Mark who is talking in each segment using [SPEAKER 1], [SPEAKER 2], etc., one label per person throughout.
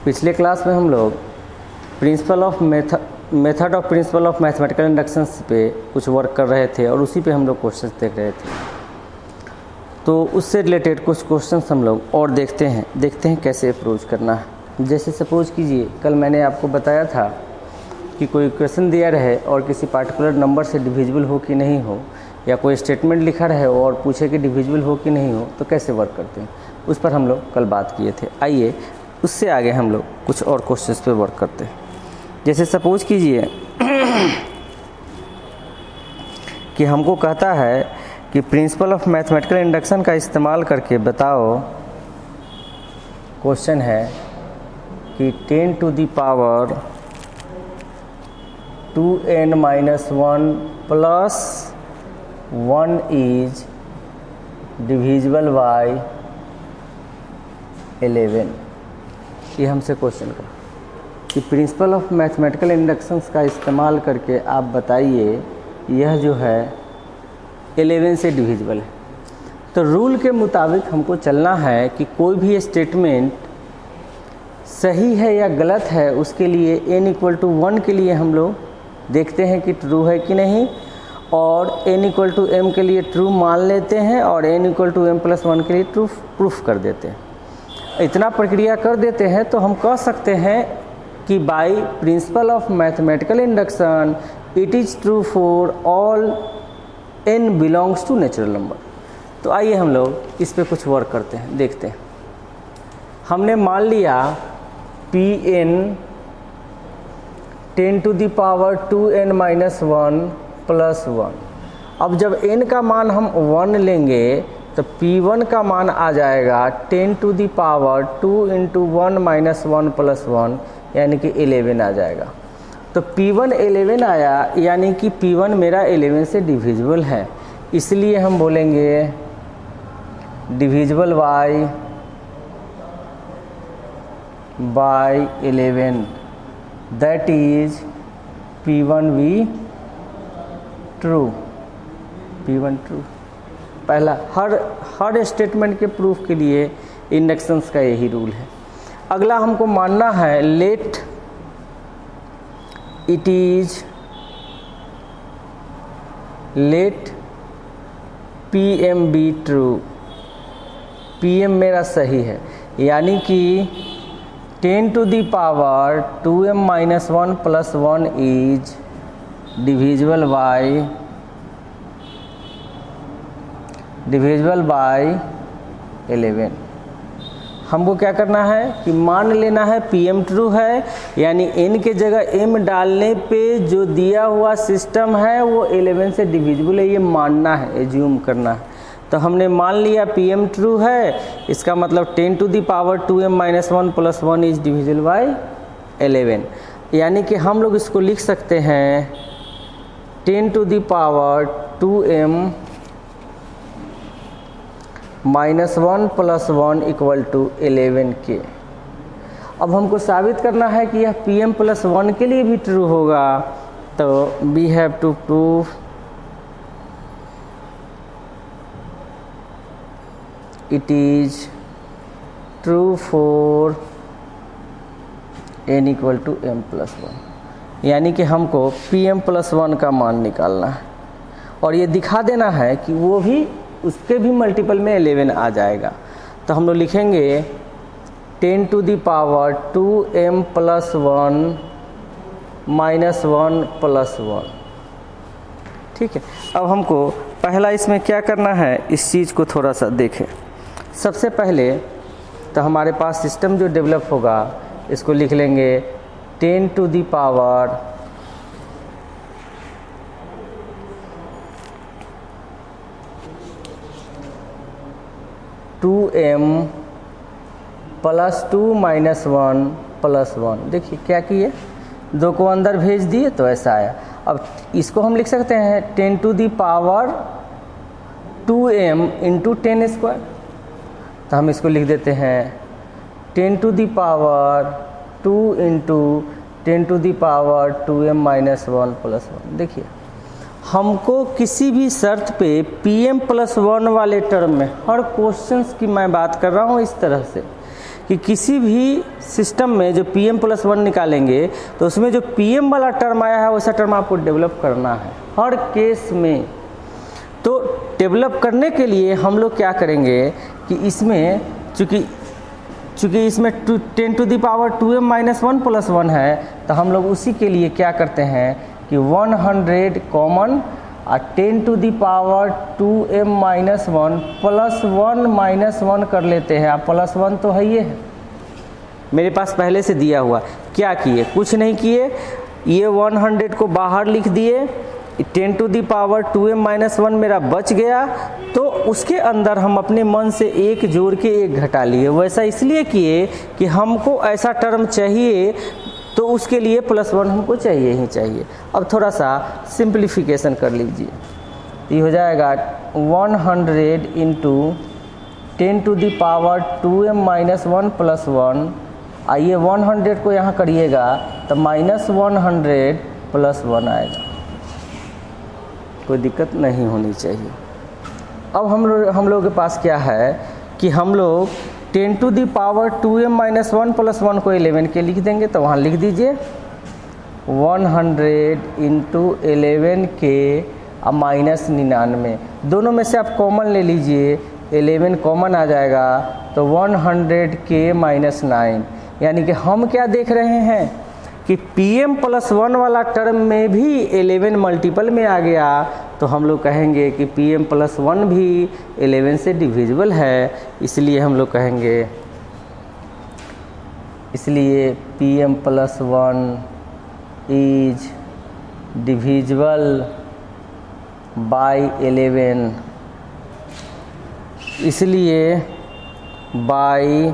[SPEAKER 1] पिछले क्लास में हम लोग method of principal of mathematical inductions पे कुछ वर्क कर रहे थे और उसी पे हम लोग क्वेश्चंस देख रहे थे। तो उससे रिलेटेड कुछ क्वेश्चंस हम लोग और देखते हैं कैसे अप्रोच करना है। जैसे सपोज कीजिए कल मैंने आपको बताया था कि कोई क्वेश्चन दिया रहे और किसी पार्टिकुलर नंबर से डिविजिबल हो कि नहीं हो, या कोई स्टेटमेंट लिखा रहे और पूछे कि डिविजिबल हो कि नहीं हो, तो कैसे वर्क करते हैं, उस पर हम लोग कल बात किए थे। आइए उससे आगे हम लोग कुछ और क्वेश्चंस पे वर्क करते हैं। जैसे सपोज कीजिए कि हमको कहता है कि प्रिंसिपल ऑफ मैथमेटिकल इंडक्शन का इस्तेमाल करके बताओ, क्वेश्चन है कि 10 to the power 2n-1 plus 1 is divisible by 11। ये हमसे क्वेश्चन का कि प्रिंसिपल ऑफ मैथमेटिकल इंडक्शंस का इस्तेमाल करके आप बताइए यह जो है 11 से डिविजिबल है। तो रूल के मुताबिक हमको चलना है कि कोई भी स्टेटमेंट सही है या गलत है, उसके लिए n=1 के लिए हम लोग देखते हैं कि ट्रू है कि नहीं, और n=m के लिए ट्रू मान लेते हैं और n=m+1 के लिए ट्रू प्रूफ कर देते हैं। इतना प्रक्रिया कर देते हैं तो हम कह सकते हैं कि by principle of mathematical induction it is true for all n belongs to natural number. तो आइए हम लोग इस पे कुछ वर्क करते हैं, देखते हैं। हमने मान लिया Pn 10 to the power 2n-1 plus 1। अब जब n का मान हम 1 लेंगे तो P1 का मान आ जाएगा 10 to the power 2 × 1 - 1 + 1 यानी कि 11 आ जाएगा। तो P1 11 आया, यानी कि P1 मेरा 11 से डिविजिबल है, इसलिए हम बोलेंगे divisible by 11, that is P1 भी ट्रू। P1 ट्रू पहला हर स्टेटमेंट के प्रूफ के लिए इंडक्शंस का यही रूल है। अगला हमको मानना है let Pm be true. Pm मेरा सही है, यानी कि 10 to the power 2m-1 plus 1 is divisible by 11। हमको क्या करना है कि मान लेना है Pm ट्रू है, यानी n के जगह m डालने पे जो दिया हुआ सिस्टम है वो 11 से डिविजिबल है, ये मानना है, एज्यूम करना है। तो हमने मान लिया Pm ट्रू है, इसका मतलब 10 to the power 2m-1 plus 1 is divisible by 11, यानी कि हम लोग इसको लिख सकते हैं 10 to the power 2m-1 plus 1 = 11 के। अब हमको साबित करना है कि यह Pm+1 के लिए भी ट्रू होगा, तो we have to prove it is true for n=m+1, यानी कि हमको Pm+1 का मान निकालना है और ये दिखा देना है कि वो भी उसके भी मल्टीपल में 11 आ जाएगा। तो हम लोग लिखेंगे 10 to the power 2m+1 - 1 + 1। ठीक है, अब हमको पहला इसमें क्या करना है, इस चीज़ को थोड़ा सा देखें। सबसे पहले तो हमारे पास सिस्टम जो डेवलप होगा इसको लिख लेंगे 10 to the power 2m + 2 - 1 + 1। देखिए क्या किए, 2 को अंदर भेज दिए तो ऐसा आया। अब इसको हम लिख सकते हैं 10 to the power 2m × 10²। तो हम इसको लिख देते हैं 10 to the power 2 × 10 to the power 2m - 1 + 1। देखिए हमको किसी भी शर्त पे Pm+1 वाले टर्म में, हर क्वेश्चंस की मैं बात कर रहा हूँ इस तरह से कि किसी भी सिस्टम में जो Pm+1 निकालेंगे तो उसमें जो Pm वाला टर्म आया है वैसा टर्म आपको डेवलप करना है हर केस में। तो डेवलप करने के लिए हम लोग क्या करेंगे कि इसमें चूँकि इसमें 10⁻² + 1 है, तो हम लोग उसी के लिए क्या करते हैं कि 100 कॉमन और 10⁻² + 1 कर लेते हैं। आप +1 तो है ये है मेरे पास पहले से दिया हुआ। क्या किए? कुछ नहीं किए, ये 100 को बाहर लिख दिए, 10⁻² - 1 मेरा बच गया, तो उसके अंदर हम अपने मन से एक जोड़ के एक घटा लिए। वैसा इसलिए किए कि हमको ऐसा टर्म चाहिए, तो उसके लिए +1 हमको चाहिए ही चाहिए। अब थोड़ा सा सिंप्लीफिकेशन कर लीजिए, ये हो जाएगा 100 × 10⁻² - 1 + 1। आइए 100 को यहाँ करिएगा तो -100 + 1 आएगा, कोई दिक्कत नहीं होनी चाहिए। अब हम लोग के पास क्या है कि हम लोग 10⁻² - 1 + 1 को 11 के लिख देंगे, तो वहाँ लिख दीजिए 100 × 11 के -99। दोनों में से आप कॉमन ले लीजिए, 11 कॉमन आ जाएगा तो 100 के -9। यानी कि हम क्या देख रहे हैं कि Pm+1 वाला टर्म में भी 11 मल्टीपल में आ गया, तो हम लोग कहेंगे कि Pm+1 भी 11 से डिविजिबल है। इसलिए हम लोग कहेंगे, इसलिए Pm+1 इज डिविजिबल बाय 11। इसलिए by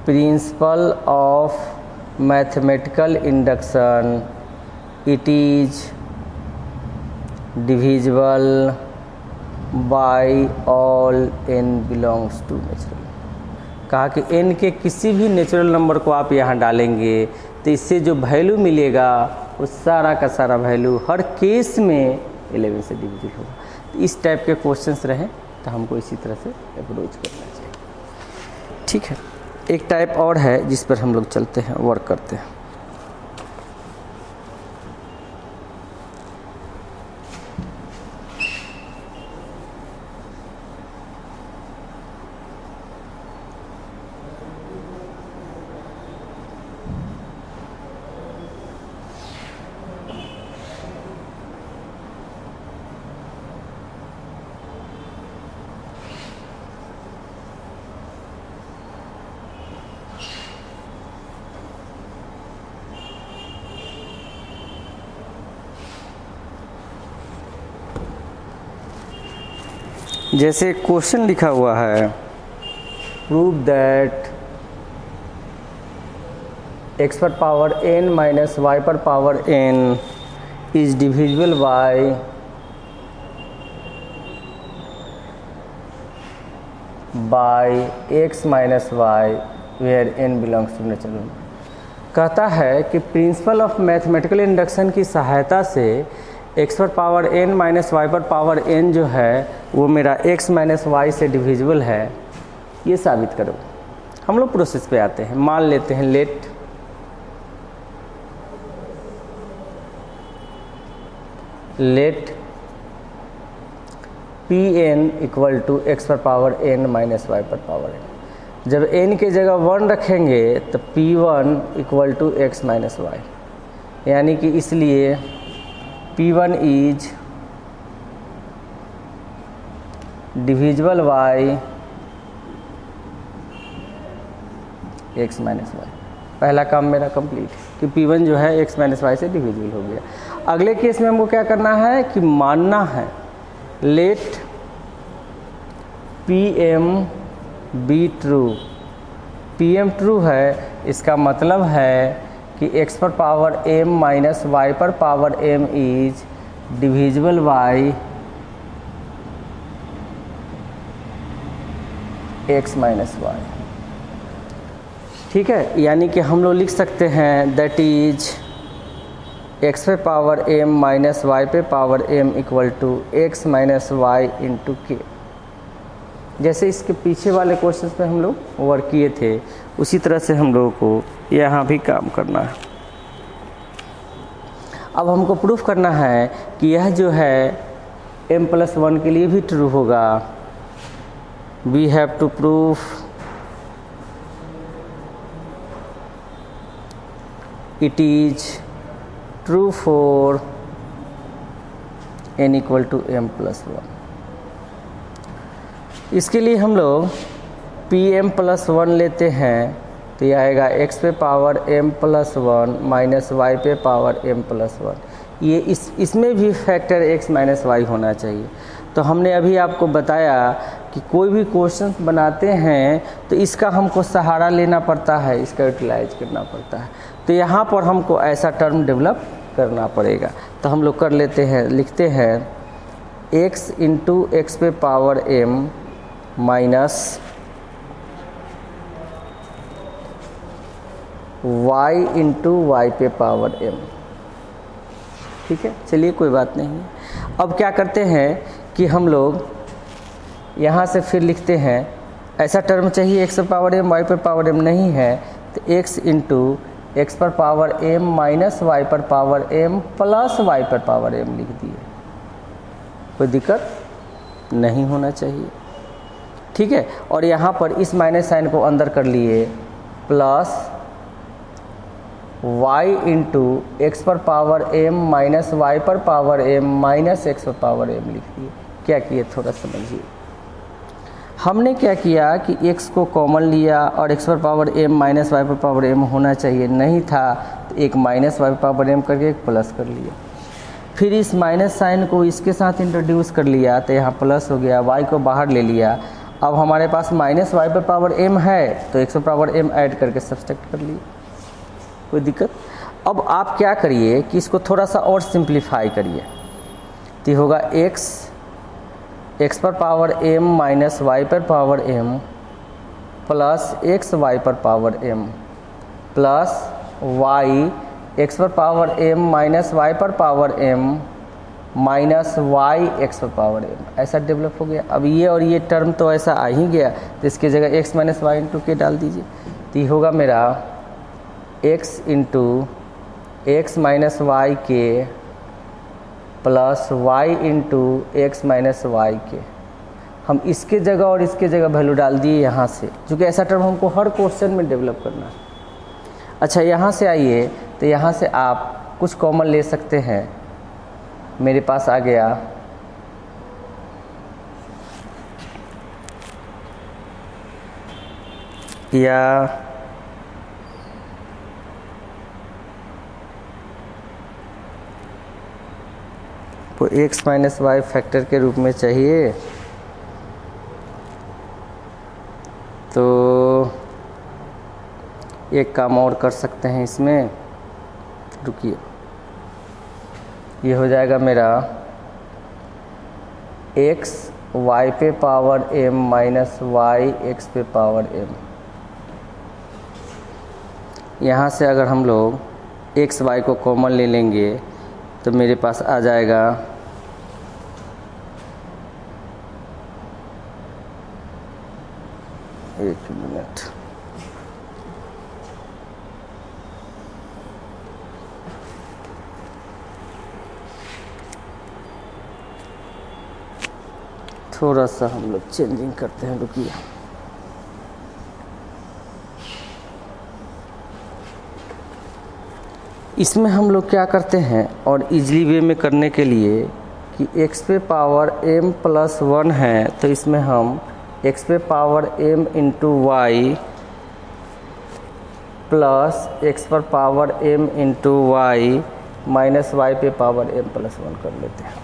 [SPEAKER 1] principle of mathematical induction it is divisible by all n belongs to natural. कहा कि n के किसी भी नेचुरल नंबर को आप यहाँ डालेंगे तो इससे जो वैल्यू मिलेगा वो सारा का सारा वैल्यू हर केस में 11 से डिविजिबल होगा। तो इस टाइप के क्वेश्चंस रहें तो हमको इसी तरह से अप्रोच करना चाहिए। ठीक है, एक टाइप और है जिस पर हम लोग चलते हैं, वर्क करते हैं। जैसे क्वेश्चन लिखा हुआ है, prove that x⁻n - y⁻n is divisible by x - y where n belongs to natural. कहता है कि प्रिंसिपल ऑफ मैथमेटिकल इंडक्शन की सहायता से x⁻n - y⁻n जो है वो मेरा x - y से डिविजिबल है, ये साबित करो। हम लोग प्रोसेस पे आते हैं। मान लेते हैं लेट Pn = x⁻n - y⁻n। जब n के जगह 1 रखेंगे तो P1 = x - y, यानी कि इसलिए P1 is divisible by x - y। पहला काम मेरा कंप्लीट कि P1 जो है x - y से डिविजिबल हो गया। अगले केस में हमको क्या करना है कि मानना है let Pm be true. Pm true है, इसका मतलब है कि x⁻m - y⁻m is divisible by x - y। ठीक है, यानी कि हम लोग लिख सकते हैं that is x⁻m - y⁻m = x - y × k। जैसे इसके पीछे वाले क्वेश्चन में हम लोग वर्क किए थे, उसी तरह से हम लोगों को यहाँ भी काम करना है। अब हमको प्रूफ करना है कि यह जो है m+1 के लिए भी ट्रू होगा। We have to proof it is true for n = m+1। इसके लिए हम लोग Pm+1 लेते हैं, तो यह आएगा x पे पावर m+1 माइनस y पे पावर m+1। ये इसमें भी फैक्टर x माइनस वाई होना चाहिए। तो हमने अभी आपको बताया कि कोई भी क्वेश्चन बनाते हैं तो इसका हमको सहारा लेना पड़ता है, इसका यूटिलाइज करना पड़ता है। तो यहाँ पर हमको ऐसा टर्म डेवलप करना पड़ेगा। तो हम लोग कर लेते हैं, लिखते हैं x × x पे power m minus y × y पे पावर m। ठीक है, चलिए कोई बात नहीं है। अब क्या करते हैं कि हम लोग यहाँ से फिर लिखते हैं, ऐसा टर्म चाहिए x पे पावर m y पे पावर m नहीं है, तो x × x पर पावर m माइनस y पर पावर m प्लस y पर पावर m लिख दिए। कोई दिक्कत नहीं होना चाहिए। ठीक है, और यहाँ पर इस माइनस साइन को अंदर कर लिए, प्लस y × x पर पावर m माइनस y पर पावर m माइनस x पर पावर m लिख दिए। क्या किए थोड़ा समझिए। हमने क्या किया कि x को कॉमन लिया और x पर पावर m माइनस y पर पावर m होना चाहिए, नहीं था तो एक माइनस y पर पावर m करके एक प्लस कर लिया। फिर इस माइनस साइन को इसके साथ इंट्रोड्यूस कर लिया, तो यहाँ प्लस हो गया, y को बाहर ले लिया। अब हमारे पास माइनस y पर पावर m है, तो x पर पावर m ऐड करके सब्सट्रैक्ट कर लिए। कोई दिक्कत। अब आप क्या करिए कि इसको थोड़ा सा और सिंप्लीफाई करिए, तो होगा x पर पावर m माइनस y पर पावर m प्लस xy पर power m plus y x पर पावर m माइनस y पर power m minus y x पर पावर m। ऐसा डेवलप हो गया। अब ये और ये टर्म तो ऐसा आ ही गया, तो इसकी जगह x माइनस वाई इंटू के डाल दीजिए, तो ये होगा मेरा x × x माइनस वाई के plus y × x minus y के। हम इसके जगह और इसके जगह वैल्यू डाल दिए यहाँ से, क्योंकि ऐसा टर्म हमको हर क्वेश्चन में डेवलप करना है। अच्छा, यहाँ से आइए, तो यहाँ से आप कुछ कॉमन ले सकते हैं। मेरे पास आ गया या को x माइनस वाई फैक्टर के रूप में चाहिए, तो एक काम और कर सकते हैं इसमें। रुकिए, ये हो जाएगा मेरा x y पे power m minus y x पे पावर m। यहाँ से अगर हम लोग x y को कॉमन ले लेंगे तो मेरे पास आ जाएगा एक मिनट, थोड़ा सा हम लोग चेंजिंग करते हैं। रुकिए, इसमें हम लोग क्या करते हैं, और इजली वे में करने के लिए कि x पे पावर m प्लस 1 है, तो इसमें हम x पे power m into y plus x पर power m into y minus y पे पावर m प्लस 1 कर लेते हैं।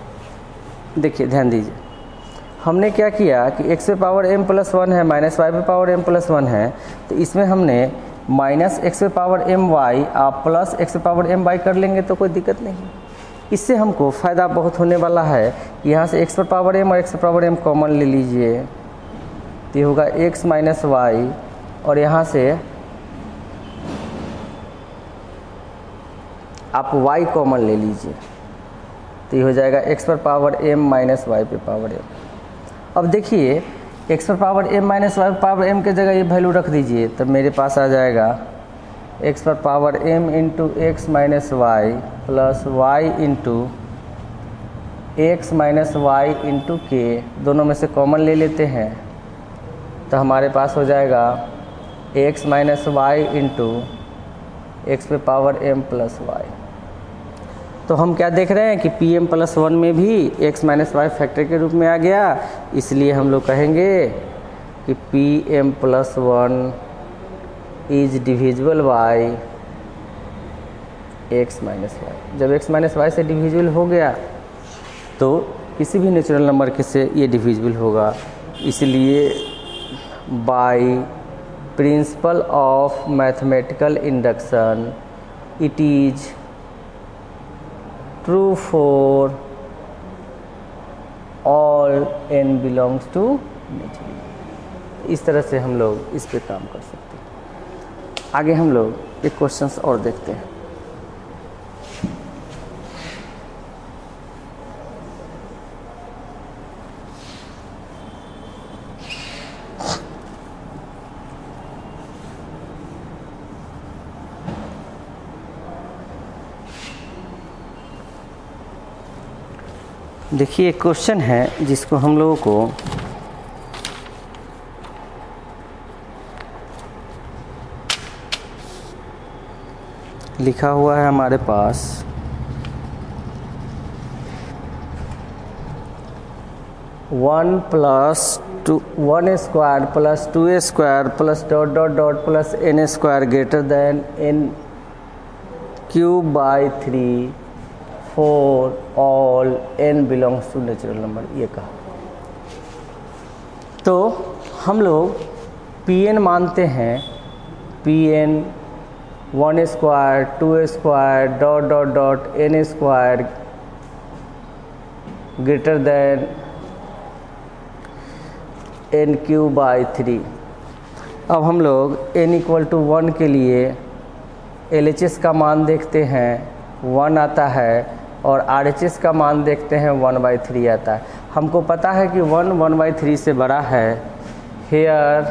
[SPEAKER 1] देखिए ध्यान दीजिए, हमने क्या किया कि x पे पावर m प्लस 1 है माइनस y पे पावर m प्लस 1 है, तो इसमें हमने माइनस x पे पावर m वाई आप प्लस x पे पावर m वाई कर लेंगे तो कोई दिक्कत नहीं। इससे हमको फ़ायदा बहुत होने वाला है। यहाँ से x पर पावर m और x पर पावर m कॉमन ले लीजिए, तो ये होगा x माइनस वाई, और यहाँ से आप y कॉमन ले लीजिए, तो ये हो जाएगा x पर पावर m माइनस वाई पे पावर m। अब देखिए एक्स पर power m minus y power m के जगह ये वैल्यू रख दीजिए, तब मेरे पास आ जाएगा x पर power m into x minus y plus y into x minus y into के, दोनों में से कॉमन ले लेते हैं तो हमारे पास हो जाएगा x minus y into x पे पावर m प्लस वाई। तो हम क्या देख रहे हैं कि पी एम प्लस वन में भी x माइनस वाई फैक्टर के रूप में आ गया, इसलिए हम लोग कहेंगे कि P M plus one is divisible by x minus y. जब x माइनस वाई से डिविजिबल हो गया तो किसी भी नेचुरल नंबर के से ये डिविजिबल होगा, इसलिए by principle of mathematical induction it is true for all n belongs to natural. इस तरह से हम लोग इस पे काम कर सकते हैं। आगे हम लोग एक क्वेश्चंस और देखते हैं। देखिए एक क्वेश्चन है जिसको हम लोगों को लिखा हुआ है हमारे पास 1 plus 1 square plus 2 square plus dot dot dot plus n square greater than n cube by 3 for all n belongs to natural number, ये कहा। तो हम लोग Pn मानते हैं, Pn 1 square 2 square dot dot dot n square greater than n cube by 3। अब हम लोग n इक्वल टू 1 के लिए LHS का मान देखते हैं, 1 आता है, और RHS का मान देखते हैं 1/3 आता है। हमको पता है कि 1 1/3 से बड़ा है, हेयर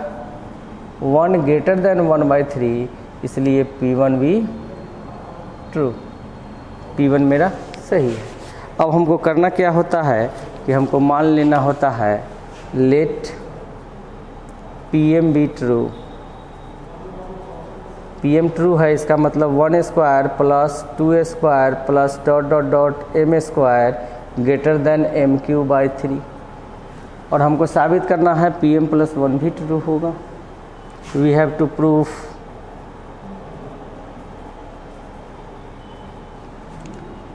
[SPEAKER 1] 1 ग्रेटर देन 1/3, इसलिए P1 भी ट्रू, P1 मेरा सही है। अब हमको करना क्या होता है कि हमको मान लेना होता है let Pm be true. Pm true है, इसका मतलब 1 square plus 2 square plus dot dot dot m square greater than m cube by 3, और हमको साबित करना है Pm प्लस 1 भी ट्रू होगा। We have to proof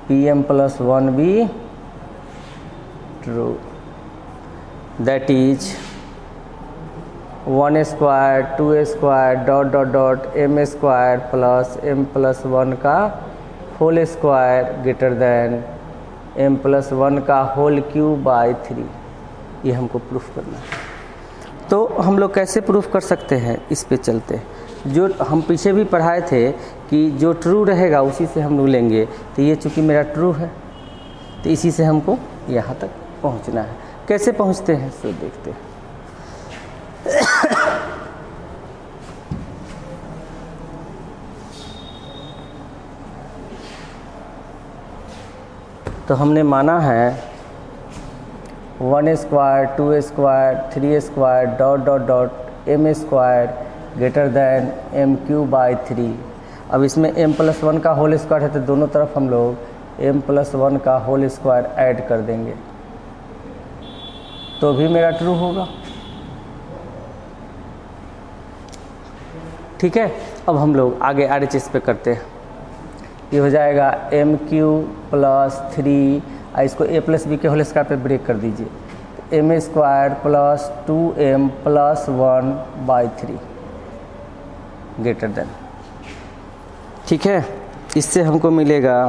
[SPEAKER 1] Pm plus 1 भी true, that is 1 square 2 square dot dot dot m square plus m plus 1 का whole square greater than m plus 1 का होल क्यूब बाई 3। ये हमको proof करना है। तो हम लोग कैसे प्रूफ कर सकते हैं, इस पे चलते हैं। जो हम पीछे भी पढ़ाए थे कि जो ट्रू रहेगा उसी से हम लोग लेंगे, तो ये चूँकि मेरा ट्रू है तो इसी से हमको यहाँ तक पहुँचना है। कैसे पहुँचते हैं सो देखते हैं। तो हमने माना है 1 square 2 square 3 square dot dot dot m square greater than m cube by 3। अब इसमें m प्लस 1 का होल स्क्वायर है तो दोनों तरफ हम लोग m प्लस 1 का होल स्क्वायर ऐड कर देंगे तो भी मेरा ट्रू होगा। ठीक है, अब हम लोग आगे RHS पे करते हैं। ये हो जाएगा m क्यूब प्लस 3, इसको a प्लस बी के होल स्क्वायर पे ब्रेक कर दीजिए, m square plus 2m plus 1 by 3 greater than. ठीक है, इससे हमको मिलेगा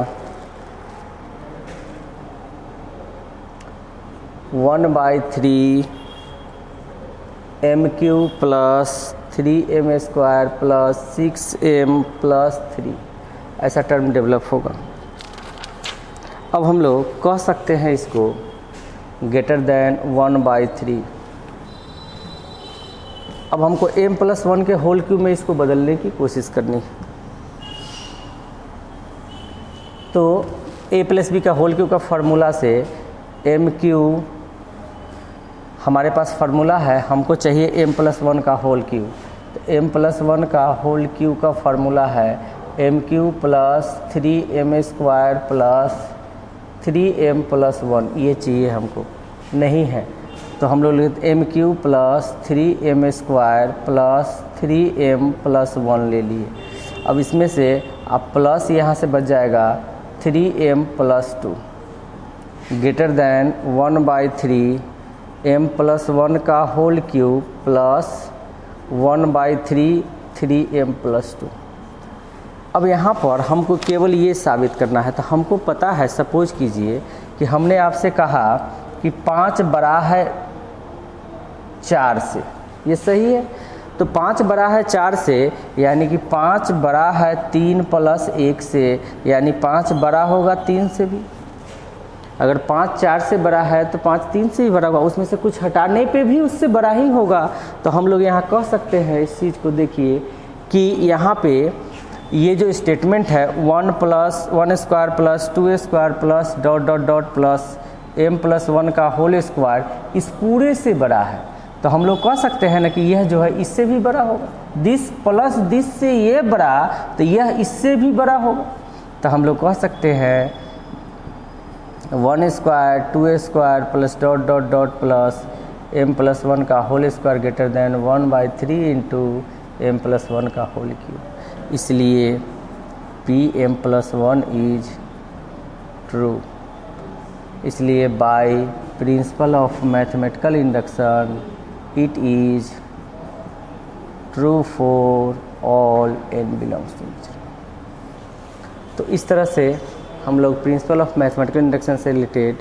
[SPEAKER 1] 1/3 m cube plus 3m square plus 6m plus 3, ऐसा टर्म डेवलप होगा। अब हम लोग कह सकते हैं इसको ग्रेटर देन 1/3। अब हमको m+1 के होल क्यूब में इसको बदलने की कोशिश करनी है। तो a+b का होल क्यूब का फार्मूला से m³ हमारे पास फार्मूला है, हमको चाहिए m+1 का होल क्यूब। तो m+1 का होल क्यूब का फार्मूला है m³ + 3m² + 3m+1, ये चाहिए हमको, नहीं है तो हम लोग लेते m³ + 3m² + 3m+1 ले लिए। अब इसमें से आप प्लस यहाँ से बच जाएगा 3m+2 > 1/3 m+1 का होल क्यूब प्लस 1/3 3m+2। अब यहाँ पर हमको केवल ये साबित करना है। तो हमको पता है, सपोज कीजिए कि हमने आपसे कहा कि 5 बड़ा है 4 से, ये सही है। तो 5 बड़ा है 4 से, यानी कि 5 बड़ा है 3 + 1 से, यानी 5 बड़ा होगा 3 से भी। अगर 5 4 से बड़ा है तो 5 3 से ही बड़ा होगा, उसमें से कुछ हटाने पे भी उससे बड़ा ही होगा। तो हम लोग यहाँ कह सकते हैं, इस चीज़ को देखिए कि यहाँ पे ये जो स्टेटमेंट है 1 + 1² + 2² + ... m+1 का होल स्क्वायर इस पूरे से बड़ा है। तो हम लोग कह सकते हैं ना कि यह जो है इससे भी बड़ा होगा, दिस प्लस दिस से ये बड़ा, तो यह इससे भी बड़ा होगा। तो हम लोग कह सकते हैं 1² 2² + ... m+1 का whole square greater then 1/3 × m+1 का होल क्यूब। इसलिए Pm+1 इज ट्रू। इसलिए by principle of mathematical induction it is true for all n belongs to nature. तो इस तरह से हम लोग प्रिंसिपल ऑफ मैथमेटिकल इंडक्शन से रिलेटेड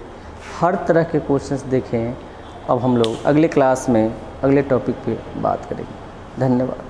[SPEAKER 1] हर तरह के क्वेश्चंस देखें। अब हम लोग अगले क्लास में अगले टॉपिक पे बात करेंगे। धन्यवाद।